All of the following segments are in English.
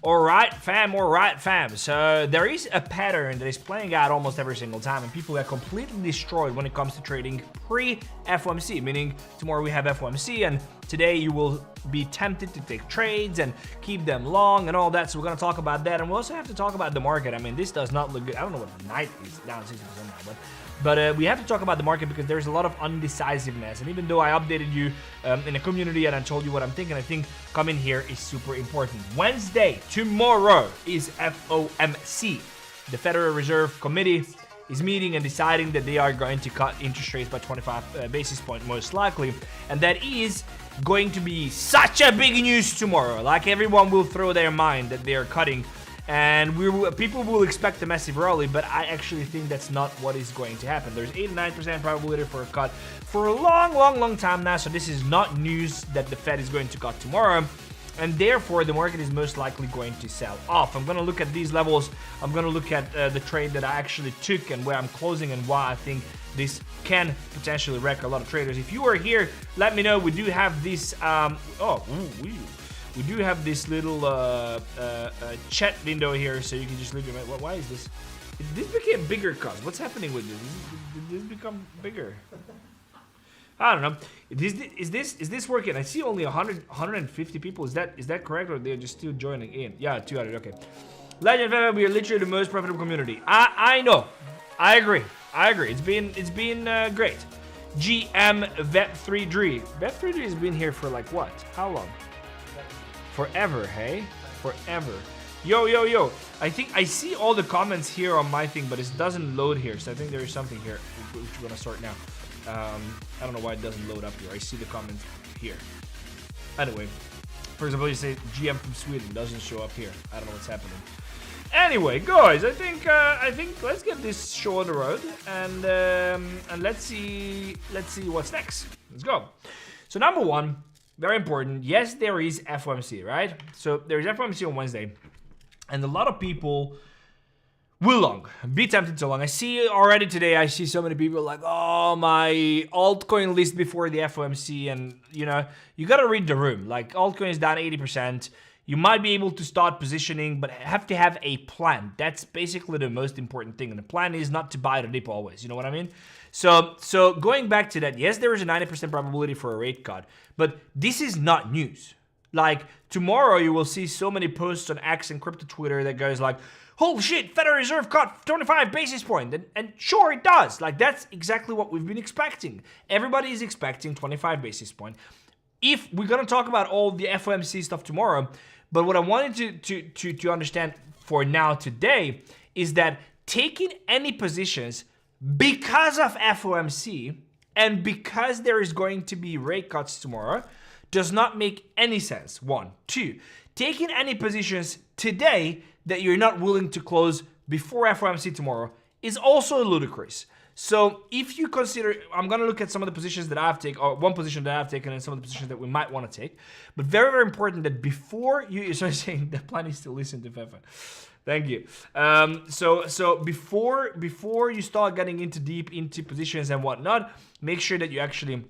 Alright fam. So there is a pattern that is playing out almost every single time, and people are completely destroyed when it comes to trading pre-FOMC, meaning tomorrow we have FOMC and today you will be tempted to take trades and keep them long and all that. So we're going to talk about that, and we also have to talk about the market. I mean, this does not look good. I don't know what the night is, down 60% now, but we have to talk about the market because there's a lot of undecisiveness. And even though I updated you in the community and I told you what I'm thinking, I think coming here is super important. Wednesday, tomorrow, is FOMC. The Federal Reserve Committee is meeting and deciding that they are going to cut interest rates by 25 basis points most likely. And that is going to be such a big news tomorrow. Like, everyone will throw their mind that they are cutting. And people will expect a massive rally, but I actually think that's not what is going to happen. There's 89% probability for a cut for a long time now, so this is not news that the Fed is going to cut tomorrow, and therefore the market is most likely going to sell off. I'm going to look at these levels. I'm going to look at the trade that I actually took and where I'm closing and why I think this can potentially wreck a lot of traders. If you are here, let me know. We do have this we do have this little chat window here, so you can just leave your... Why is this? This became bigger, cuz. What's happening with this? Did this become bigger? I don't know. Is this working? I see only 150 people. Is that correct, or they're just still joining in? Yeah, 200. Okay. Legend Fefe, we are literally the most profitable community. I know. I agree. It's been great. GM 𝗍𝗏3Dri. 𝗍𝗏3Dri has been here for like what? How long? Forever, hey? Forever. Yo. I think I see all the comments here on my thing, but it doesn't load here. So I think there is something here which we're gonna sort now. I don't know why it doesn't load up here. I see the comments here. Anyway, for example, you say GM from Sweden doesn't show up here. I don't know what's happening. Anyway, guys, I think let's get this show on the road, and let's see what's next. Let's go. So number one. Very important. Yes, there is FOMC, right? So there is FOMC on Wednesday, and a lot of people will be tempted to long. I see already today, I see so many people like, oh, my altcoin list before the FOMC, and you know, you gotta read the room. Like, altcoin is down 80%. You might be able to start positioning, but have to have a plan. That's basically the most important thing. And the plan is not to buy the dip always. You know what I mean? So going back to that, yes, there is a 90% probability for a rate cut, but this is not news. Like, tomorrow you will see so many posts on X and crypto Twitter that goes like, holy shit, Federal Reserve cut 25 basis points. And sure, it does. Like, that's exactly what we've been expecting. Everybody is expecting 25 basis points. If we're going to talk about all the FOMC stuff tomorrow, but what I wanted to understand for now today is that taking any positions because of FOMC and because there is going to be rate cuts tomorrow does not make any sense. 1. 2, taking any positions today that you're not willing to close before FOMC tomorrow is also ludicrous. So if you consider, I'm going to look at some of the positions that I've taken, or one position that I've taken and some of the positions that we might want to take. But very, very important that before you, so I'm saying the plan is to listen to Fefe. Thank you. So before you start getting into deep into positions and whatnot, make sure that you actually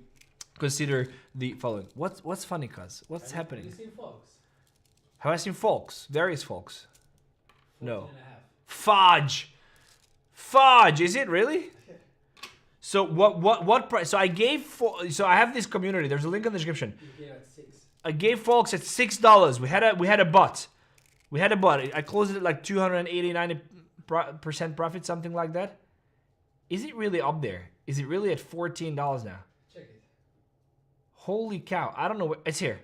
consider the following. What's funny, cuz? What's happening? Have you seen folks? Have I seen folks? Various folks. 14 No. and a half. Fudge, is it really? So what price? So I have this community. There's a link in the description. You gave at 6. I gave folks at $6. We had a bot. I closed it at like 280-90% profit, something like that. Is it really up there? Is it really at $14 now? Check it. Holy cow! I don't know. It's here.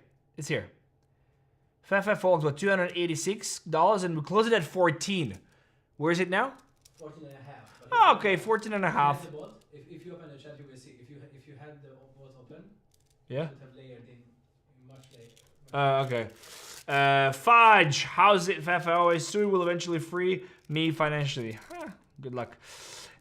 Fefe folks, what, $286, and we closed it at 14. Where is it now? 14 and a half. Oh, okay, 14 and a half. If you open the chat, you will see. If you had the bot open, Yeah. you would have layered in much later. Okay. Fudge, how's it, Fefe? Always soon will eventually free me financially. Good luck.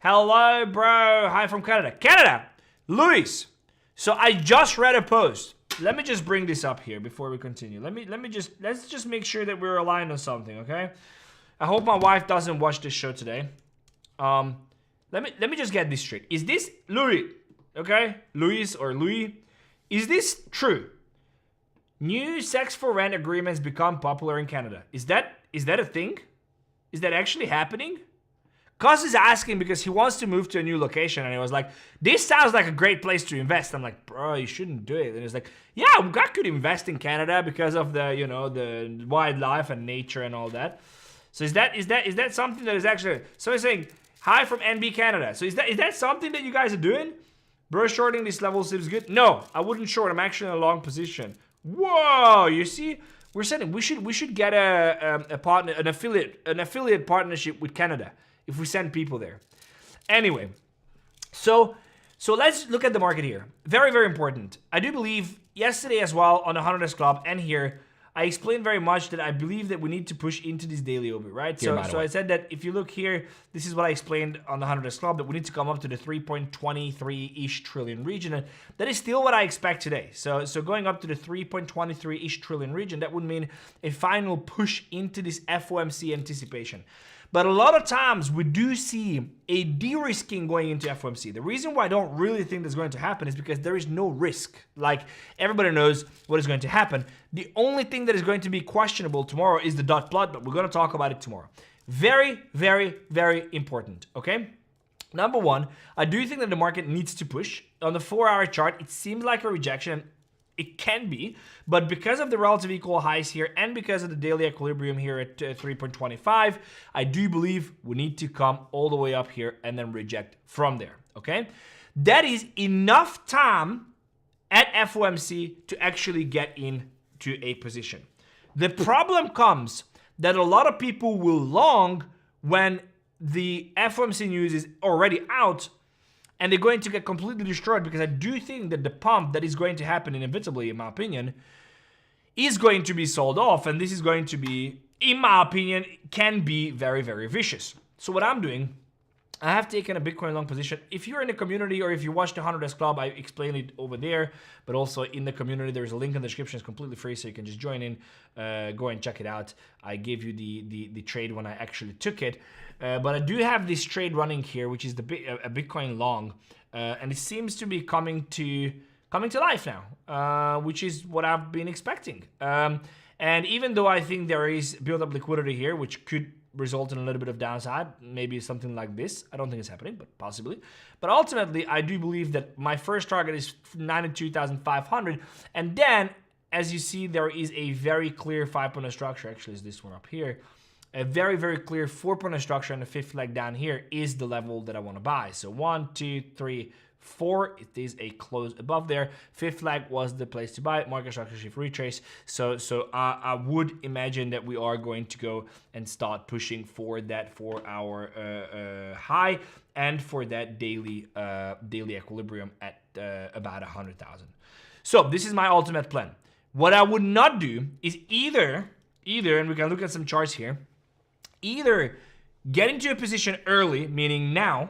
Hello, bro. Hi from Canada. Luis. So I just read a post. Let me just bring this up here before we continue. Let's just make sure that we're aligned on something, okay? I hope my wife doesn't watch this show today. Let me just get this straight. Is this Louis? Okay, Luis or Louis. Is this true? New sex for rent agreements become popular in Canada. Is that a thing? Is that actually happening? Cuz is asking because he wants to move to a new location, and he was like, this sounds like a great place to invest. I'm like, bro, you shouldn't do it. And he's like, yeah, I could invest in Canada because of the, you know, the wildlife and nature and all that. So is that something that is actually, so he's saying, hi from NB Canada. So is that something that you guys are doing? Bro, shorting this level seems good. No, I wouldn't short. I'm actually in a long position. Whoa, you see, we're saying we should get a partner, an affiliate partnership with Canada if we send people there. Anyway, so let's look at the market here. Very, very important. I do believe yesterday as well on the 100 Club and here, I explained very much that I believe that we need to push into this daily orbit, right? So I said that if you look here, this is what I explained on the 100 Club, that we need to come up to the 3.23-ish trillion region. And that is still what I expect today. So going up to the 3.23-ish trillion region, that would mean a final push into this FOMC anticipation. But a lot of times we do see a de-risking going into FOMC. The reason why I don't really think that's going to happen is because there is no risk. Like, everybody knows what is going to happen. The only thing that is going to be questionable tomorrow is the dot plot, but we're going to talk about it tomorrow. Very, very, very important, okay? Number one, I do think that the market needs to push. On the 4-hour chart, it seems like a rejection. It can be, but because of the relative equal highs here and because of the daily equilibrium here at 3.25, I do believe we need to come all the way up here and then reject from there, okay? That is enough time at FOMC to actually get into a position. The problem comes that a lot of people will long when the FOMC news is already out, and they're going to get completely destroyed, because I do think that the pump that is going to happen inevitably, in my opinion, is going to be sold off. And this is going to be, in my opinion, can be very, very vicious. So what I'm doing, I have taken a Bitcoin long position. If you're in the community or if you watch the 100 Club, I explain it over there. But also in the community, there's a link in the description. It's completely free, so you can just join in, go and check it out. I gave you the trade when I actually took it. But I do have this trade running here, which is a Bitcoin long, and it seems to be coming to life now, which is what I've been expecting. And even though I think there is build-up liquidity here, which could result in a little bit of downside, maybe something like this. I don't think it's happening, but possibly. But ultimately, I do believe that my first target is 92,500, and then, as you see, there is a very clear 5-point structure. Actually, it's this one up here. A very, very clear 4-point structure, and the fifth leg down here is the level that I want to buy. So 1, 2, 3, 4. It is a close above there. Fifth leg was the place to buy it. Market structure shift retrace. So I would imagine that we are going to go and start pushing for that 4-hour high and for that daily equilibrium at about 100,000. So this is my ultimate plan. What I would not do is either, and we can look at some charts here, either get into a position early, meaning now,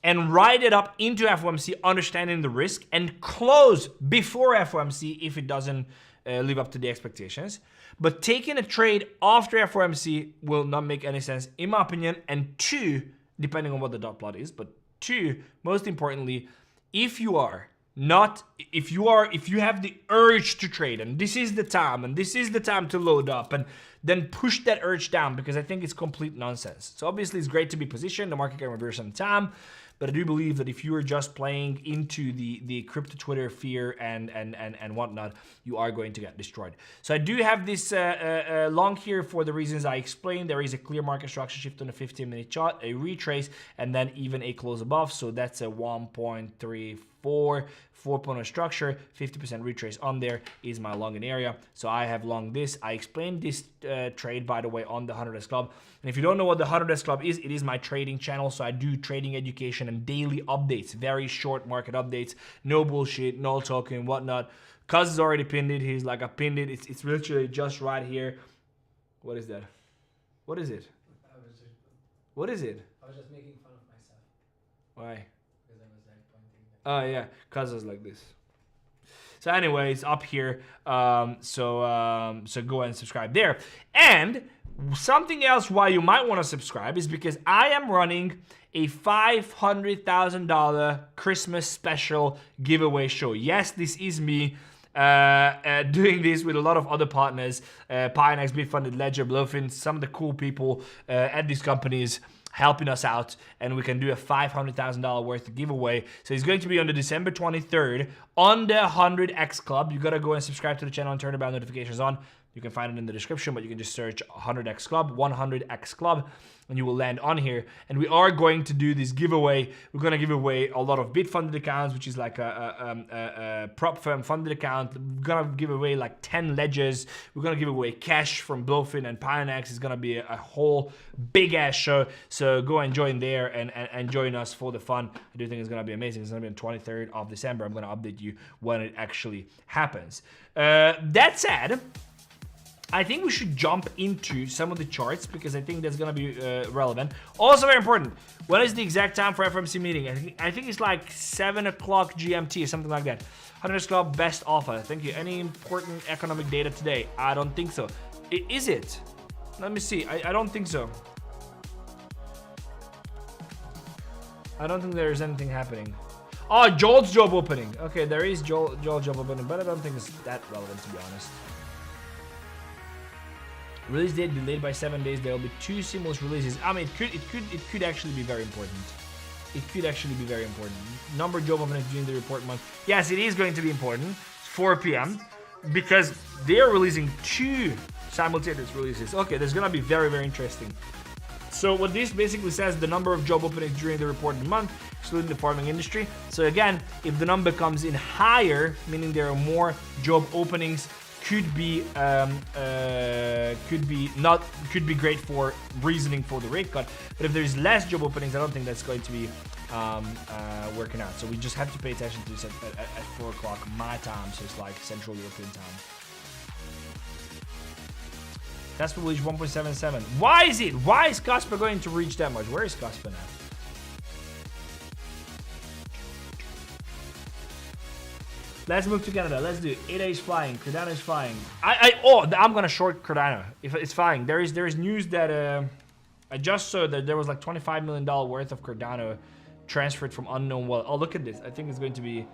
and ride it up into FOMC, understanding the risk, and close before FOMC if it doesn't live up to the expectations. But taking a trade after FOMC will not make any sense, in my opinion. And two, depending on what the dot plot is, but two, most importantly, if you have the urge to trade, and this is the time to load up and then push that urge down, because I think it's complete nonsense. So obviously it's great to be positioned, the market can reverse on time, but I do believe that if you are just playing into the crypto Twitter fear and whatnot, you are going to get destroyed. So I do have this long here for the reasons I explained. There is a clear market structure shift on a 15-minute chart, a retrace, and then even a close above. So that's a 1.34 4-point structure, 50% retrace on there is my long in area. So I have long this. I explained this trade, by the way, on the 100 Club. And if you don't know what the 100 Club is, it is my trading channel. So I do trading education and daily updates, very short market updates, no bullshit, no talking, whatnot. Cuz is already pinned it. He's like, I pinned it. It's literally just right here. What is that? What is it? What is it? I was just making fun of myself. Why? Because I was like pointing. Oh yeah, cuz is like this. So anyways, up here, so go and subscribe there. And something else why you might want to subscribe is because I am running a $500,000 Christmas special giveaway show. Yes, this is me doing this with a lot of other partners, Pionex, Bitfunded, Ledger, Bluefin, some of the cool people at these companies helping us out, and we can do a $500,000 worth of giveaway. So it's going to be on the December 23rd on the 100X Club. You gotta go and subscribe to the channel and turn the bell notifications on. You can find it in the description, but you can just search 100X Club, 100X Club, and you will land on here. And we are going to do this giveaway. We're going to give away a lot of Bitfunded accounts, which is like a prop firm funded account. We're going to give away like 10 ledgers. We're going to give away cash from Bluefin and Pionex. It's going to be a whole big ass show. So go and join there and join us for the fun. I do think it's going to be amazing. It's going to be on 23rd of December. I'm going to update you when it actually happens. That said, I think we should jump into some of the charts because I think that's gonna be relevant. Also very important, what is the exact time for FOMC meeting? I think it's like 7 o'clock GMT or something like that. 100 Club best offer. Thank you. Any important economic data today? I don't think so. Is it? Let me see. I don't think so. I don't think there's anything happening. Oh, Joel's job opening. Okay, there is Joel's job opening, but I don't think it's that relevant to be honest. Release date delayed by 7 days. There will be 2 seamless releases. I mean, it could actually be very important. It could actually be very important. Number of job openings during the report month. Yes, it is going to be important. It's 4 p.m. because they are releasing 2 simultaneous releases. Okay, that's gonna be very, very interesting. So what this basically says, the number of job openings during the reported month, excluding the farming industry. So again, if the number comes in higher, meaning there are more job openings, could be great for reasoning for the rate cut. But if there's less job openings, I don't think that's going to be working out. So we just have to pay attention to this at 4 o'clock my time, so it's like Central European time. Casper will reach 1.77. Why is it? Why is Casper going to reach that much? Where is Casper now? Let's move to Canada. Let's do it. ADA is flying. Cardano is flying. I'm gonna short Cardano if it's flying. There is news that I just saw that there was like $25 million worth of Cardano transferred from unknown wallet. Oh, look at this. I think it's going to be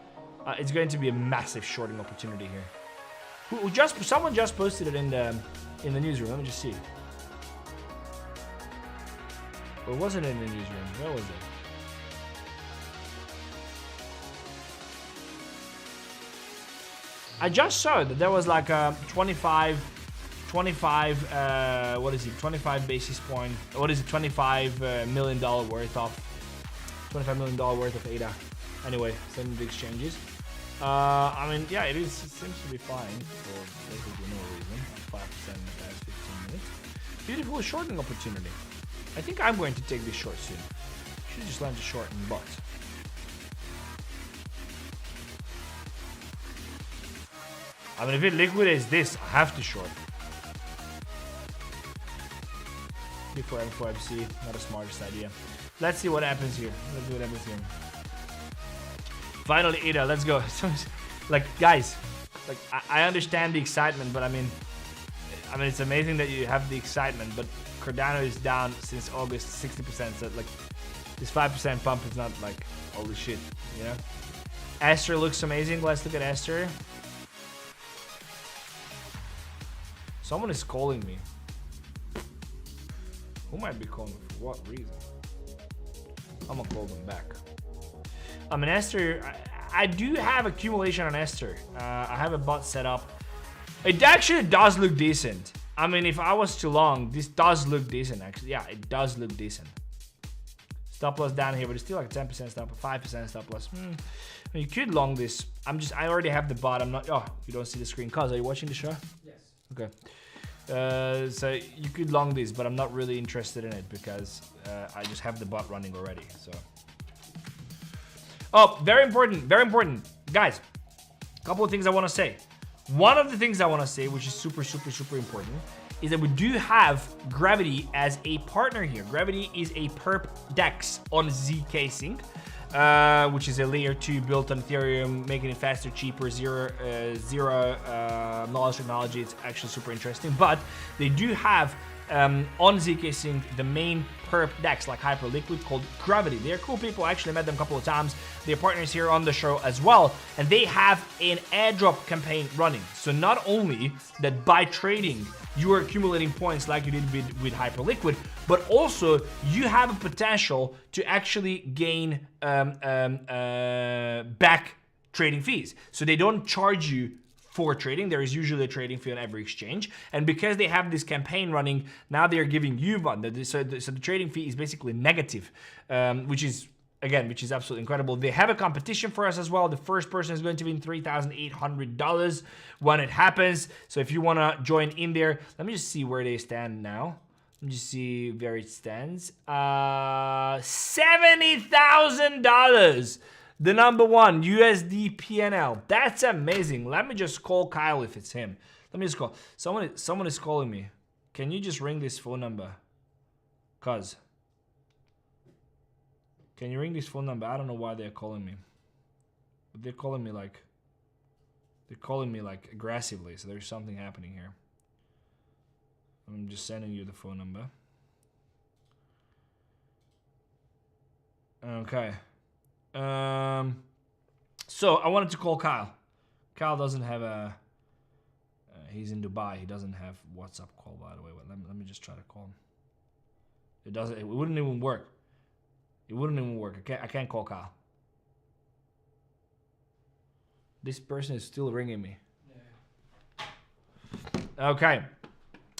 a massive shorting opportunity here. Someone just posted it in the newsroom. Let me just see. Or was it in the newsroom? Where was it? I just saw that there was like a 25 what is it, 25 basis point, what is it, $25 million worth of ADA. Anyway, sending the exchanges. I mean, yeah, it seems to be fine for basically no reason. 5% in the past 15 minutes. Beautiful shorting opportunity. I think I'm going to take this short soon. Should just land a short in but. I mean, if it liquidates this, I have to short. Before FOMC, not the smartest idea. Let's see what happens here. Let's see what happens here. Finally, ADA, let's go. Like, guys, like I understand the excitement, but I mean, it's amazing that you have the excitement, but Cardano is down since August 60%. So like, this 5% pump is not like holy shit, you know. ASTER looks amazing. Let's look at ASTER. Someone is calling me. Who might be calling me? For what reason? I'm gonna call them back. I mean, ASTER, I do have accumulation on ASTER. I have a bot set up. It actually does look decent. I mean, if I was too long, this does look decent actually. Yeah, it does look decent. Stop loss down here, but it's still like 10% stop, 5% stop loss. You could long this. I already have the bot. I'm not. Oh, you don't see the screen. Cuz, are you watching the show? Yes. Okay. So you could long this, but I'm not really interested in it because I just have the bot running already. So. Oh, very important, guys. A couple of things I want to say. One of the things I want to say, which is super important, is that we do have Gravity as a partner here. Gravity is a perp DEX on ZK Sync, which is a layer 2 built on Ethereum, making it faster, cheaper, zero knowledge technology. It's actually super interesting. But they do have on ZK Sync the main perp DEX like Hyperliquid called Gravity. They're cool people. I actually met them a couple of times. They're partners here on the show as well. And they have an airdrop campaign running. So not only that by trading, you are accumulating points like you did with Hyperliquid, but also you have a potential to actually gain back trading fees. So they don't charge you for trading. There is usually a trading fee on every exchange. And because they have this campaign running, now they're giving you one. So the trading fee is basically negative, which is absolutely incredible. They have a competition for us as well. The first person is going to win $3,800 when it happens. So if you want to join in there, let me just see where they stand now. Let me just see where it stands. $70,000. The number one, USD.PNL. That's amazing. Let me just call Kyle if it's him. Let me just call. Someone is calling me. Can you just ring this phone number? Cuz. Can you ring this phone number? I don't know why they're calling me. But they're calling me like aggressively. So there's something happening here. I'm just sending you the phone number. Okay. So I wanted to call Kyle. Kyle doesn't have a. He's in Dubai. He doesn't have WhatsApp call, by the way. Let me just try to call him. It doesn't. It wouldn't even work. It wouldn't even work. I can't call Kyle. This person is still ringing me. Yeah. Okay.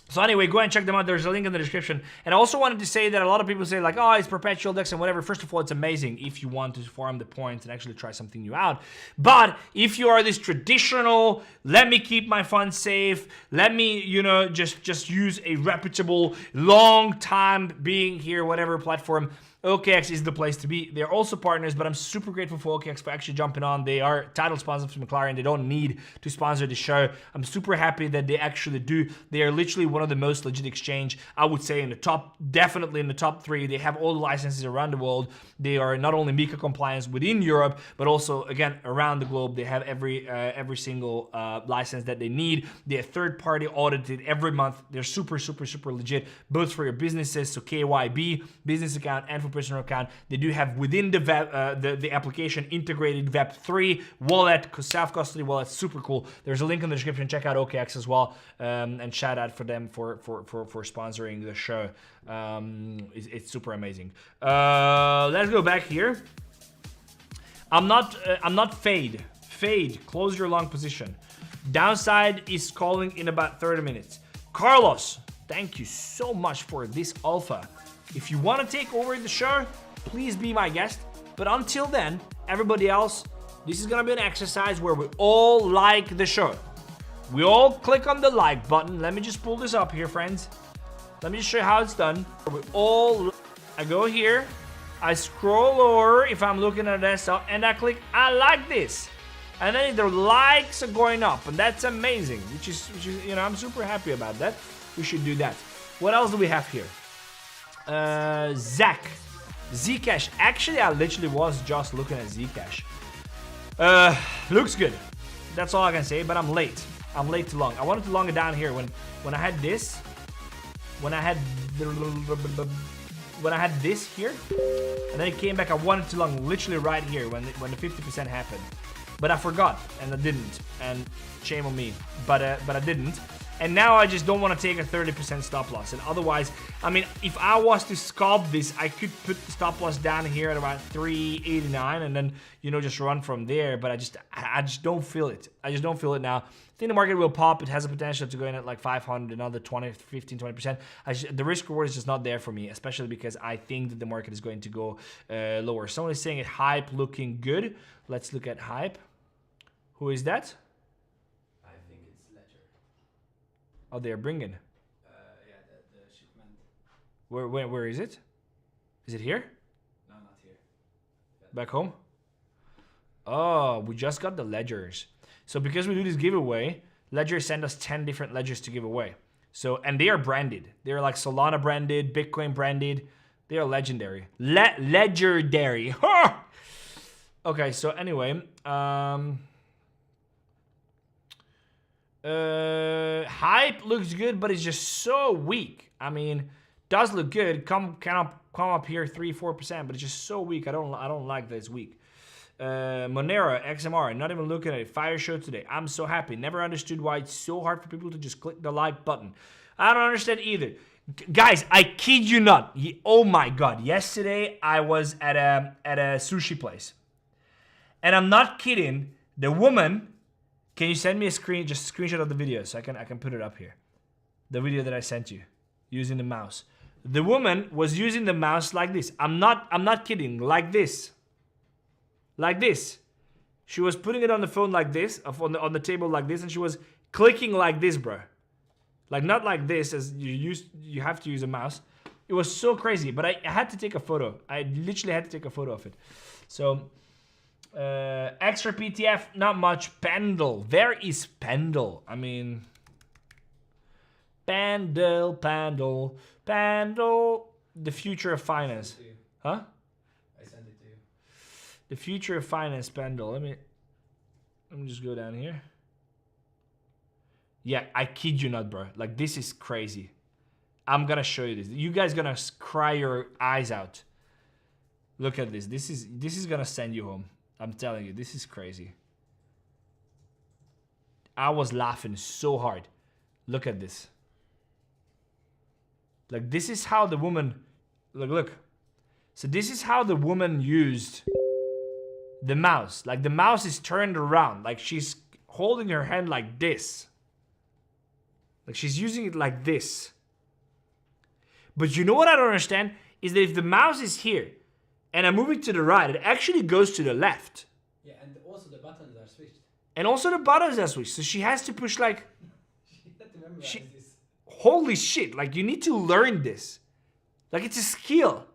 So anyway, go and check them out. There's a link in the description. And I also wanted to say that a lot of people say like, oh, it's perpetual DEX and whatever. First of all, it's amazing if you want to farm the points and actually try something new out. But if you are this traditional, let me keep my funds safe, let me, just use a reputable, long time being here, whatever platform, OKX is the place to be. They're also partners, but I'm super grateful for OKX for actually jumping on. They are title sponsors for McLaren. They don't need to sponsor the show. I'm super happy that they actually do. They are literally one of the most legit exchange, I would say, in the top, definitely in the top 3. They have all the licenses around the world. They are not only MiCA compliance within Europe, but also, again, around the globe. They have every single license that they need. They're third-party audited every month. They're super, super, super legit, both for your businesses, so KYB, business account, and for personal account. They do have within the the application integrated Web3 wallet, self-custody wallet. Super cool. There's a link in the description. Check out OKX as well, and shout out for them for sponsoring the show. It's super amazing. Let's go back here. I'm not fade. Close your long position. Downside is calling in about 30 minutes. Carlos, thank you so much for this alpha. If you want to take over the show, please be my guest. But until then, everybody else, this is going to be an exercise where we all like the show. We all click on the like button. Let me just pull this up here, friends. Let me just show you how it's done. I go here, I scroll over if I'm looking at desktop, and I click I like this. And then the likes are going up, and that's amazing, which is I'm super happy about that. We should do that. What else do we have here? Zcash. Actually, I literally was just looking at Zcash. Looks good. That's all I can say, but I'm late. I'm late to long. I wanted to long it down here when I had this. When I had this here, and then it came back. I wanted to long literally right here when the 50% happened, but I forgot and I didn't. And shame on me. But I didn't. And now I just don't want to take a 30% stop loss. And otherwise, I mean, if I was to scalp this, I could put the stop loss down here at about 389 and then, just run from there. But I just don't feel it. I just don't feel it now. I think the market will pop. It has a potential to go in at like 500, another 20%. The risk reward is just not there for me, especially because I think that the market is going to go lower. Someone is saying it hype looking good. Let's look at hype. Who is that? Oh, they're bringing. Yeah, the shipment. Where is it? Is it here? No, not here. Back home? Oh, we just got the ledgers. So because we do this giveaway, Ledger sent us 10 different ledgers to give away. So, and they are branded. They're like Solana branded, Bitcoin branded. They are legendary. Legendary. Okay, so anyway, hype looks good, but it's just so weak. I mean, does look good. Come up here 3-4%, but it's just so weak. I don't like that it's weak. Monero, XMR, not even looking at it. Fire show today. I'm so happy. Never understood why it's so hard for people to just click the like button. I don't understand either. Guys, I kid you not. Oh my god. Yesterday I was at a sushi place. And I'm not kidding. The woman, can you send me a screenshot of the video so I can put it up here. The video that I sent you using the mouse. The woman was using the mouse like this. I'm not kidding. Like this. Like this. She was putting it on the phone like this, on the table like this, and she was clicking like this, bro. Like not like this as you have to use a mouse. It was so crazy, but I had to take a photo. I literally had to take a photo of it. So extra PTF, not much. PENDLE. Where is PENDLE? I mean, PENDLE. The future of finance. Huh? The future of finance, PENDLE. Let me just go down here. Yeah, I kid you not, bro. Like, this is crazy. I'm gonna show you this. You guys gonna cry your eyes out. Look at this. This is gonna send you home. I'm telling you, this is crazy. I was laughing so hard. Look at this. Like, this is how the woman... Look. So this is how the woman used... the mouse. Like, the mouse is turned around. Like, she's holding her hand like this. Like, she's using it like this. But you know what I don't understand? Is that if the mouse is here and I move it to the right, it actually goes to the left. Yeah, and also the buttons are switched. And also the buttons are switched. So she has to push like... She had to memorize this. Holy shit. Like, you need to learn this. Like, it's a skill.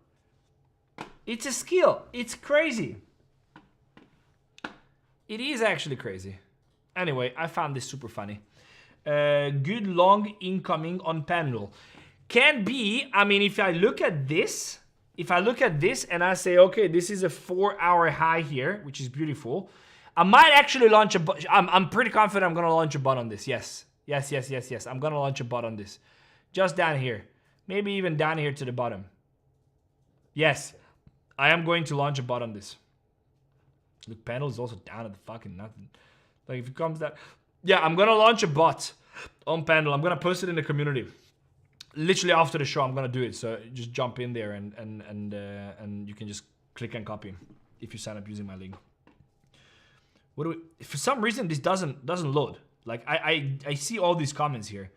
It's a skill. It's crazy. It is actually crazy. Anyway, I found this super funny. Good long incoming on PENDLE. Can be, I mean, if I look at this and I say, okay, this is a 4-hour high here, which is beautiful. I might actually launch a bot. I'm pretty confident I'm gonna launch a bot on this. Yes. I'm gonna launch a bot on this. Just down here. Maybe even down here to the bottom. Yes, I am going to launch a bot on this. Look, PENDLE is also down at the fucking nothing. Like, if it comes down... Yeah, I'm gonna launch a bot on PENDLE. I'm gonna post it in the community. Literally after the show, I'm gonna do it. So just jump in there and you can just click and copy if you sign up using my link. What do we... For some reason, this doesn't load. Like, I see all these comments here.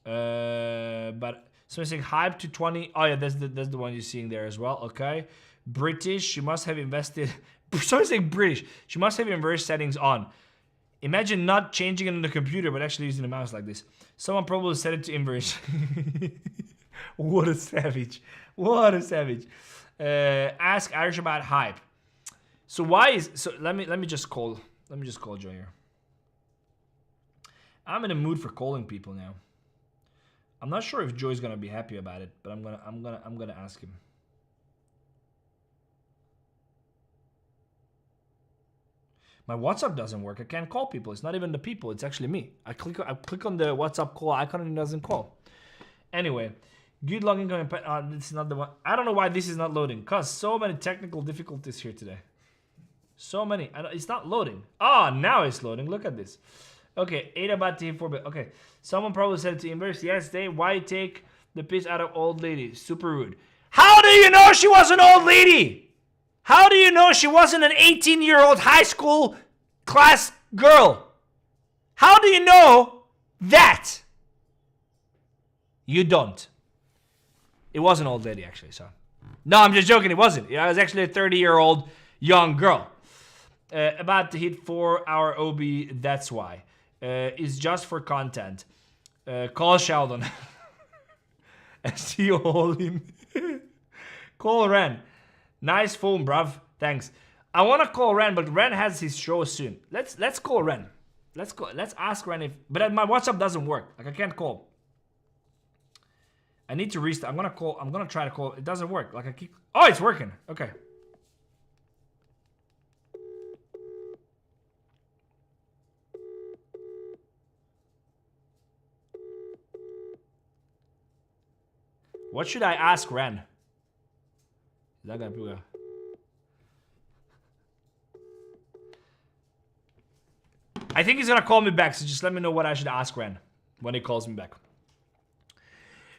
But someone saying hype to 20. Oh yeah, that's the one you're seeing there as well. Okay. British, she must have invested... Someone saying British. She must have inverse settings on. Imagine not changing it on the computer, but actually using the mouse like this. Someone probably set it to inverse. What a savage. What a savage. Ask Irish about hype. So why is... So let me just call Joy here. I'm in a mood for calling people now. I'm not sure if Joy's gonna be happy about it, but I'm gonna ask him. My WhatsApp doesn't work. I can't call people. It's not even the people. It's actually me. I click on the WhatsApp call icon and it doesn't call. Anyway, good login coming. This is not the one. I don't know why this is not loading. Cause so many technical difficulties here today. So many. It's not loading. Ah, now it's loading. Look at this. Okay, 𝗙𝗙𝗙𝗙𝗙. Okay, someone probably said it to inverse. Yes, why take the piss out of old lady? Super rude. How do you know she was an old lady? How do you know she wasn't an 18-year-old high school class girl? How do you know that? You don't. It was an old lady, actually, so. No, I'm just joking. It wasn't. It was actually a 30-year-old young girl. About to hit 4-hour OB, that's why. It's just for content. Call Sheldon. See all in. Call Ren. Nice phone, bruv. Thanks. I want to call Ren, but Ren has his show soon. Let's call Ren. Let's ask Ren if... But my WhatsApp doesn't work. Like, I can't call. I need to restart. I'm gonna try to call. It doesn't work. Like, I keep... Oh, it's working. Okay. What should I ask Ren? I think he's gonna call me back, so just let me know what I should ask Ren when he calls me back.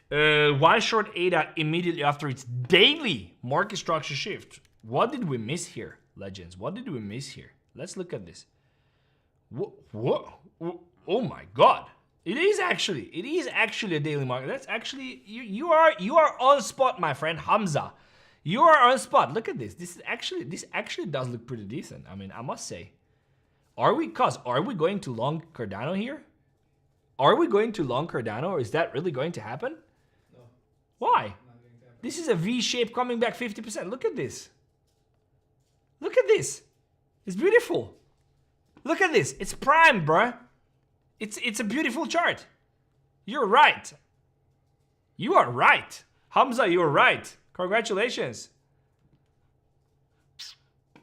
Why short ADA immediately after its daily market structure shift? What did we miss here, legends? What did we miss here? Let's look at this. What? Oh my God! It is actually a daily market. That's actually you are on spot, my friend Hamza. You are on spot. Look at this. This actually does look pretty decent. I mean, I must say. Are we going to long Cardano here? Are we going to long Cardano, or is that really going to happen? No. Why? This is a V shape coming back 50%. Look at this. Look at this. It's beautiful. Look at this. It's prime, bruh. It's a beautiful chart. You're right. You are right. Hamza, you're right. Congratulations.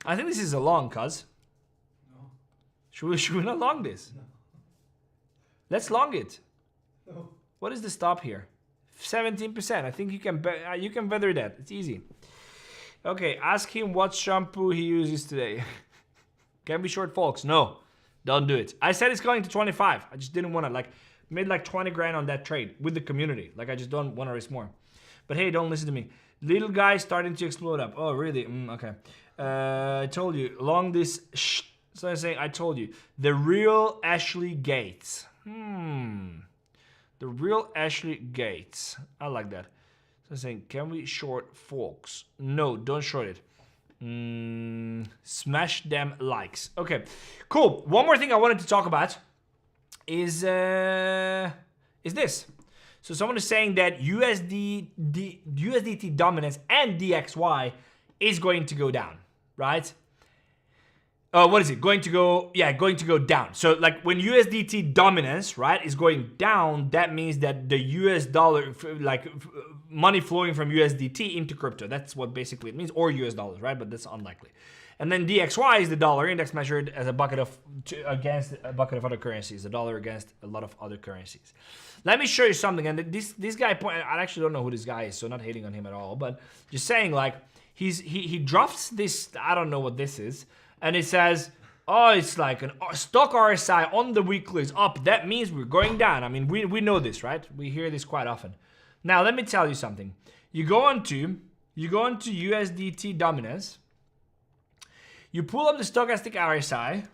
I think this is a long, cuz. No. Should we not long this? No. Let's long it. No. What is the stop here? 17%. I think you can weather that. It's easy. Okay, ask him what shampoo he uses today. Can we short folks? No, don't do it. I said it's going to 25. I just didn't want to made like 20 grand on that trade with the community. Like I just don't want to risk more. But hey, don't listen to me. Little guy starting to explode up. Oh, really? Okay. I told you. Long this. So I'm saying I told you. The real Ashley Gates. The real Ashley Gates. I like that. So I'm saying, can we short folks? No, don't short it. Smash them likes. Okay, cool. One more thing I wanted to talk about is this. So someone is saying that USDT dominance and DXY is going to go down, right? What is it going to go? Yeah, going to go down. So like when USDT dominance, right, is going down, that means that the US dollar, money flowing from USDT into crypto. That's what basically it means, or US dollars, right? But that's unlikely. And then DXY is the dollar index measured as against a bucket of other currencies, the dollar against a lot of other currencies. Let me show you something. And this guy, I actually don't know who this guy is, so not hating on him at all, but just saying like he drops this. I don't know what this is, and it says, oh, it's like a stock RSI on the weekly is up. That means we're going down. I mean, we know this, right? We hear this quite often. Now let me tell you something. You go onto USDT dominance. You pull up the stochastic RSI.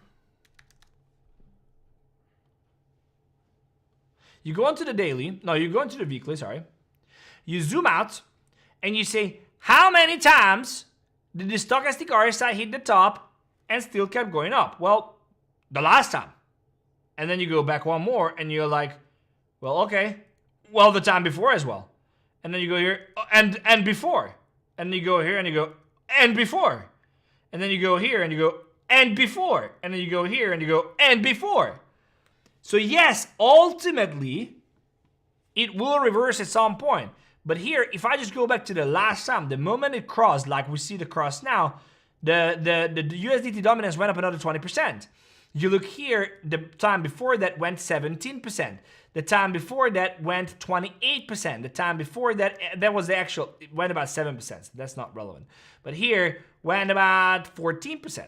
You go onto the daily. No, you go into the weekly, sorry. You zoom out and you say, how many times did the stochastic RSI hit the top and still kept going up? Well, the last time. And then you go back one more and you're like, well, okay. Well, the time before as well. And then you go here and before. And then you go here and you go, and before. And then you go here and you go, and before. And then you go here and you go, and before. So yes, ultimately, it will reverse at some point. But here, if I just go back to the last time, the moment it crossed, like we see the cross now, the USDT dominance went up another 20%. You look here, the time before that went 17%. The time before that went 28%. The time before that, that was the actual, it went about 7%. So that's not relevant. But here, went about 14%.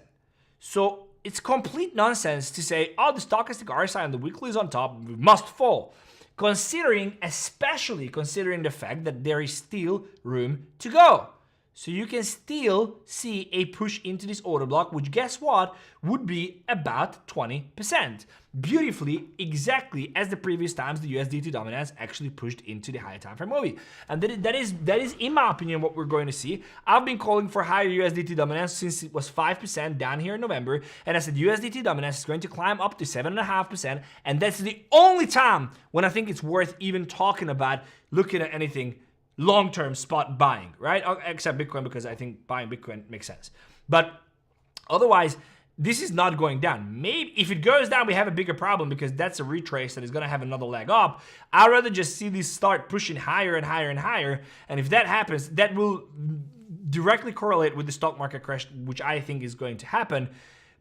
So it's complete nonsense to say, oh, the stochastic RSI on the weekly is on top, we must fall. Especially considering the fact that there is still room to go. So you can still see a push into this order block, which guess what, would be about 20%. Beautifully, exactly as the previous times the USDT dominance actually pushed into the higher time frame movie. And that is, in my opinion, what we're going to see. I've been calling for higher USDT dominance since it was 5% down here in November. And I said USDT dominance is going to climb up to 7.5%. And that's the only time when I think it's worth even talking about looking at anything long-term spot buying, right? Except Bitcoin, because I think buying Bitcoin makes sense. But otherwise, this is not going down. Maybe if it goes down, we have a bigger problem because that's a retrace that is going to have another leg up. I'd rather just see this start pushing higher and higher and higher. And if that happens, that will directly correlate with the stock market crash, which I think is going to happen.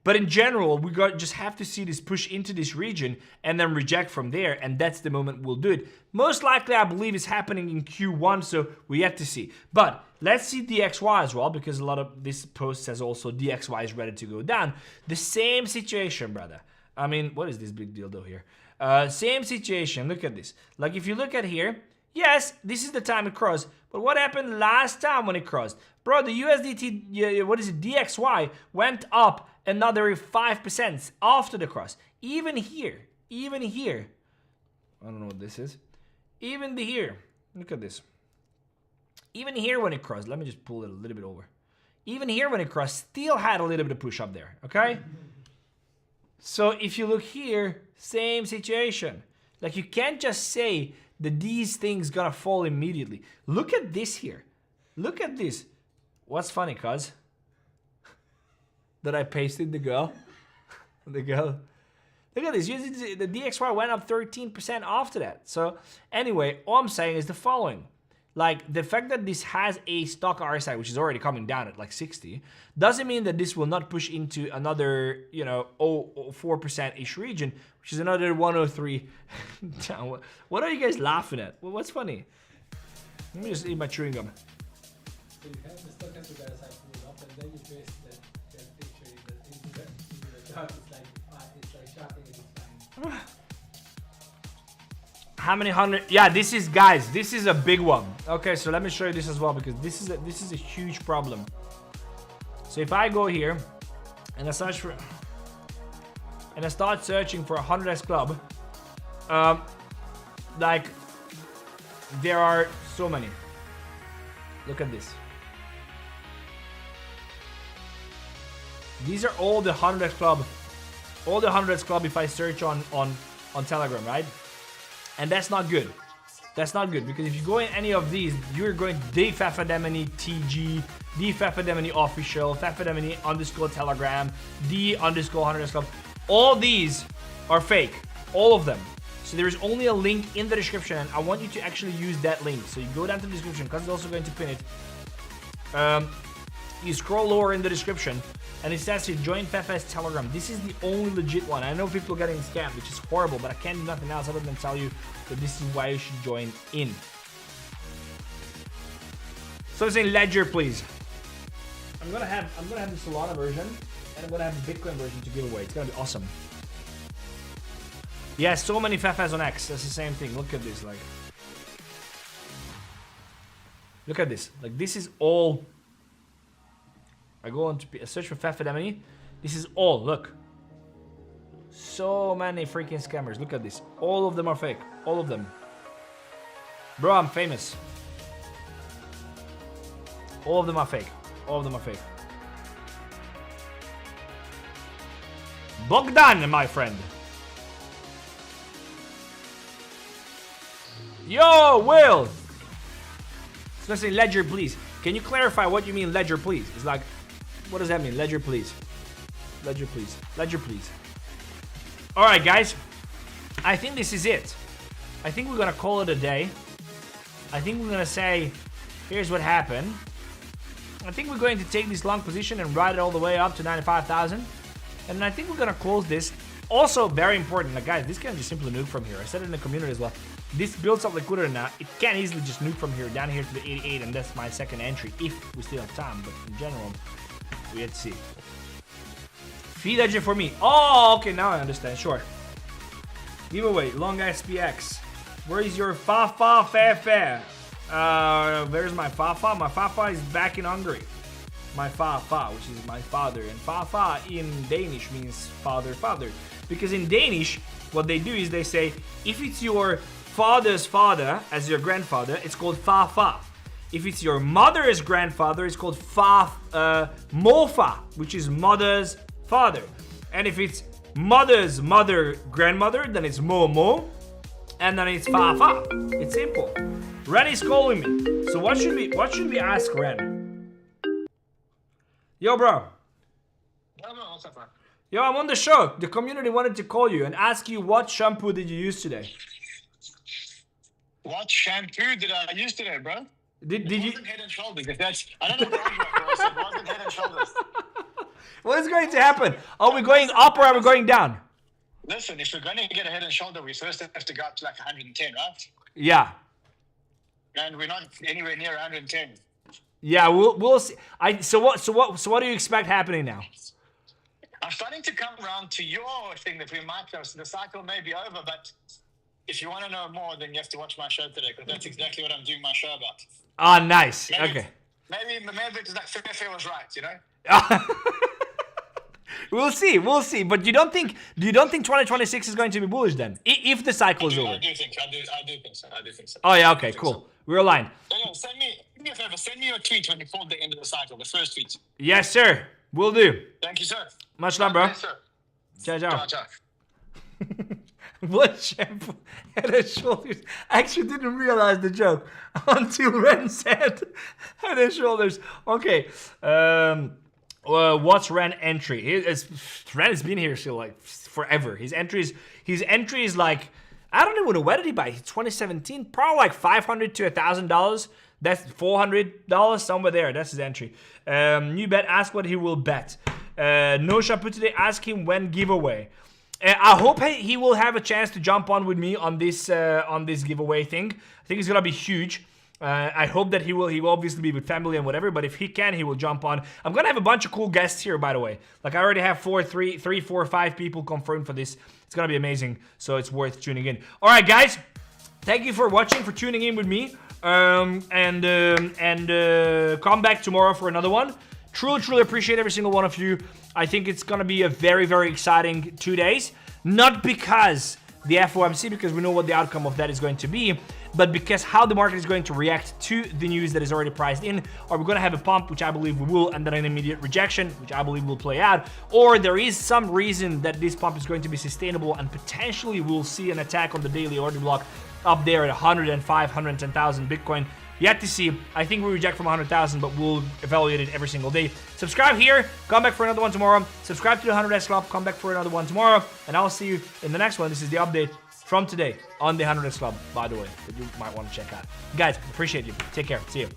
But in general, we just have to see this push into this region and then reject from there, and that's the moment we'll do it. Most likely, I believe it's happening in Q1, so we have to see. But let's see DXY as well, because a lot of this post says also DXY is ready to go down. The same situation, brother. I mean, what is this big deal though here? Same situation. Look at this. Like if you look at here, yes, this is the time it crossed. But what happened last time when it crossed? Bro, the USDT, what is it, DXY went up another 5% after the cross. Even here, I don't know what this is. Even here, look at this. Even here when it crossed, let me just pull it a little bit over. Even here when it crossed, still had a little bit of push up there, okay? So if you look here, same situation. Like you can't just say that these things gonna fall immediately. Look at this here. Look at this. What's funny, cuz? That I pasted the girl. The girl. Look at this. The DXY went up 13% after that. So anyway, all I'm saying is the following. Like the fact that this has a stock RSI, which is already coming down at like 60, doesn't mean that this will not push into another, you know, 4%-ish region, which is another 103 down. What are you guys laughing at? Well, what's funny? Let me just eat my chewing gum. So you have the stock has to go moving up, and then you paste that picture into the chart. It's like shopping and it's fine. How many hundred? Yeah, this is, guys, this is a big one. Okay, so let me show you this as well, because this is a huge problem. So if I go here and I search for, and I start searching for a 100x club, like there are so many. Look at this. These are all the 100x club, if I search on Telegram, right? And that's not good. That's not good, because if you go in any of these, you're going 𝗙𝗙𝗙𝗦𝗙𝗙, 𝗙𝗙𝗙𝗙𝗙𝗙 official, 𝗙𝗙𝗙𝗙𝗙_Telegram, _100club. All these are fake. All of them. So there is only a link in the description, and I want you to actually use that link. So you go down to the description, because it's also going to pin it. You scroll lower in the description, and it says here, join Fefe's Telegram. This is the only legit one. I know people are getting scammed, which is horrible, but I can't do nothing else other than tell you that this is why you should join in. So it's in Ledger, please. I'm gonna have the Solana version, and I'm gonna have the Bitcoin version to give away. It's gonna be awesome. Yeah, so many Fefes on X. That's the same thing. Look at this, like. Look at this. Like, this is all. I go on to search for 𝗙𝗙𝗙𝗙𝗙. This is all, look. So many freaking scammers. Look at this. All of them are fake. All of them. Bro, I'm famous. All of them are fake. All of them are fake. Bogdan, my friend. Yo, Will. So let's say Ledger, please. Can you clarify what you mean Ledger, please? It's like, what does that mean? Ledger, please. Ledger, please. Ledger, please. All right, guys. I think this is it. I think we're going to call it a day. I think we're going to say, here's what happened. I think we're going to take this long position and ride it all the way up to 95,000. And I think we're going to close this. Also, very important, like, guys, this can just simply nuke from here. I said it in the community as well. This builds up liquidity now. It can easily just nuke from here down here to the 88, and that's my second entry if we still have time. But in general, we have to see. Feed edge for me. Oh, okay, now I understand. Sure. Giveaway, long SPX. Where is your Fefe? Where's my Fefe? My Fefe is back in Hungary. My Fefe, which is my father. And Fefe in Danish means father, father. Because in Danish, what they do is they say, if it's your father's father, as your grandfather, it's called Fefe. If it's your mother's grandfather, it's called 𝗙𝗏𝗏, which is mother's father. And if it's mother's mother, grandmother, then it's 𝗏𝗏, and then it's Fefe. It's simple. Ren is calling me. So what should we ask Ren? Yo, bro. Yo, I'm on the show. The community wanted to call you and ask you what shampoo did you use today? What shampoo did I use today, bro? Did you? Head and Shoulders. If that's, I don't know what it wasn't Head and Shoulders. What is going to happen? Are we going up or are we going down? Listen, if we're going to get a head and shoulder, we first have to go up to like 110, right? Yeah. And we're not anywhere near 110. Yeah, we'll see. So what do you expect happening now? I'm starting to come around to your thing that we might have. So the cycle may be over, but if you want to know more, then you have to watch my show today, because that's exactly what I'm doing my show about. Ah, nice. Maybe, Okay. Maybe it's like Fefe was right, you know? We'll see. But do you don't think 2026 is going to be bullish then? If the cycle is over. I do think so. Oh yeah, okay, cool. We're aligned. Yeah, do me a favor, send me your tweet when you call the end of the cycle, the first tweet. Yes, sir. Will do. Thank you, sir. Much love, bro. Yes, sir. Ciao, ciao. Ciao. What shampoo? Head and shoulders. I actually didn't realize the joke until Ren said head and shoulders. Okay. What's Ren entry? Ren has been here still like forever. His entry is like, I don't know what did he buy? 2017, probably like $500 to $1,000. That's $400 somewhere there. That's his entry. New bet. Ask what he will bet. No shampoo today. Ask him when giveaway. I hope he will have a chance to jump on with me on this giveaway thing. I think it's gonna be huge. I hope that he will obviously be with family and whatever, but if he can, he will jump on. I'm gonna have a bunch of cool guests here, by the way. Like I already have 3, 4, 5 people confirmed for this. It's gonna be amazing, so it's worth tuning in. All right, guys, thank you for watching, for tuning in with me, and come back tomorrow for another one. Truly appreciate every single one of you. I think it's gonna be a very, very exciting 2 days. Not because the FOMC, because we know what the outcome of that is going to be, but because how the market is going to react to the news that is already priced in. Are we gonna have a pump, which I believe we will, and then an immediate rejection, which I believe will play out, or there is some reason that this pump is going to be sustainable and potentially we'll see an attack on the daily order block up there at 105, 110,000 Bitcoin. Yet to see. I think we reject from 100,000, but we'll evaluate it every single day. Subscribe here. Come back for another one tomorrow. Subscribe to the 100x Club. Come back for another one tomorrow. And I'll see you in the next one. This is the update from today on the 100x Club, by the way, that you might want to check out. Guys, appreciate you. Take care. See you.